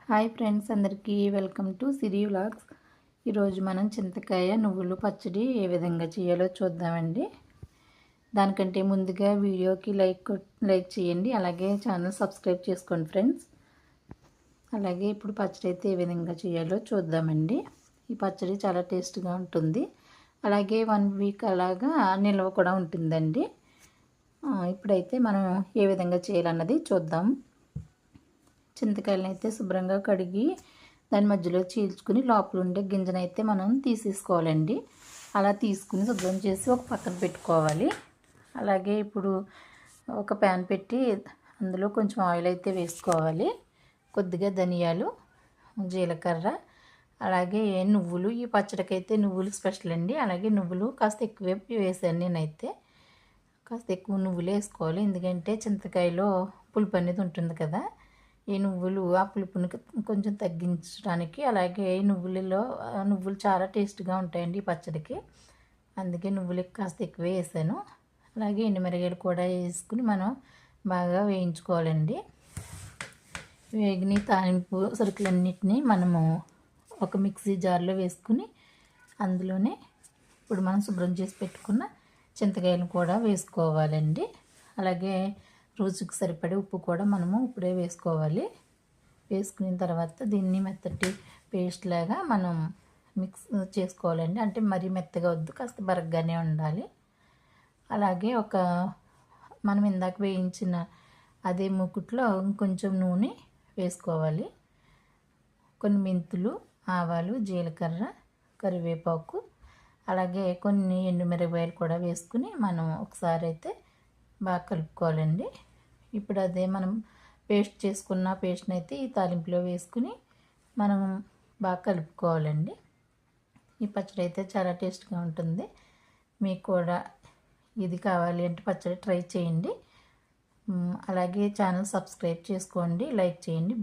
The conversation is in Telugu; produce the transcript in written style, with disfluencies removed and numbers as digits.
హాయ్ ఫ్రెండ్స్, అందరికీ వెల్కమ్ టు సిరి వ్లాగ్స్. ఈరోజు మనం చింతకాయ నువ్వులు పచ్చడి ఏ విధంగా చేయాలో చూద్దామండి. దానికంటే ముందుగా వీడియోకి లైక్ చేయండి, అలాగే ఛానల్ సబ్స్క్రైబ్ చేసుకోండి ఫ్రెండ్స్. అలాగే ఇప్పుడు పచ్చడి అయితే ఏ విధంగా చేయాలో చూద్దామండి. ఈ పచ్చడి చాలా టేస్ట్గా ఉంటుంది, అలాగే 1 వీక్ అలాగా నిల్వ కూడా ఉంటుందండి. ఇప్పుడైతే మనం ఏ విధంగా చేయాలన్నది చూద్దాం. చింతకాయలను అయితే శుభ్రంగా కడిగి దాని మధ్యలో చీల్చుకుని లోపల ఉండే గింజనైతే మనం తీసేసుకోవాలండి. అలా తీసుకుని శుభ్రం చేసి ఒక పక్కన పెట్టుకోవాలి. అలాగే ఇప్పుడు ఒక ప్యాన్ పెట్టి అందులో కొంచెం ఆయిల్ అయితే వేసుకోవాలి. కొద్దిగా ధనియాలు, జీలకర్ర, అలాగే నువ్వులు. ఈ పచ్చడికైతే నువ్వులు స్పెషల్ అండి. అలాగే నువ్వులు కాస్త ఎక్కువే వేసాను నేనైతే. కాస్త ఎక్కువ నువ్వులు వేసుకోవాలి, ఎందుకంటే చింతకాయలో పులుపు అనేది ఉంటుంది కదా. ఈ నువ్వులు ఆ పులుపుని కొంచెం తగ్గించడానికి, అలాగే ఈ నువ్వులు చాలా టేస్ట్గా ఉంటాయండి ఈ పచ్చడికి. అందుకే నువ్వులు కాస్త ఎక్కువే వేసాను. అలాగే ఎండుమిరగాయలు కూడా వేసుకుని మనం బాగా వేయించుకోవాలండి. వేగిన తాలింపు సరుకులన్నిటినీ మనము ఒక మిక్సీ జార్లో వేసుకుని అందులోనే ఇప్పుడు మనం శుభ్రం చేసి పెట్టుకున్న చింతకాయలు కూడా వేసుకోవాలండి. అలాగే రుచికి సరిపడే ఉప్పు కూడా మనము ఇప్పుడే వేసుకోవాలి. వేసుకున్న తర్వాత దీన్ని మెత్తటి పేస్ట్ లాగా మనం మిక్స్ చేసుకోవాలండి. అంటే మరీ మెత్తగా వద్దు, కాస్త బరగ్గానే ఉండాలి. అలాగే మనం ఇందాక వేయించిన అదే మూకుట్లో ఇంకొంచెం నూనె వేసుకోవాలి. కొన్ని మెంతులు, ఆవాలు, జీలకర్ర, కరివేపాకు, అలాగే కొన్ని ఎండుమిరపకాయలు కూడా వేసుకుని మనం ఒకసారి అయితే బాగా కలుపుకోవాలండి. ఇప్పుడు అదే మనం పేస్ట్ చేసుకున్న పేస్ట్ని అయితే ఈ తాలింపులో వేసుకుని మనం బాగా కలుపుకోవాలండి. ఈ పచ్చడి అయితే చాలా టేస్ట్గా ఉంటుంది. మీకు కూడా ఇది కావాలి అంటే పచ్చడి ట్రై చేయండి. అలాగే ఛానల్ సబ్స్క్రైబ్ చేసుకోండి, లైక్ చేయండి.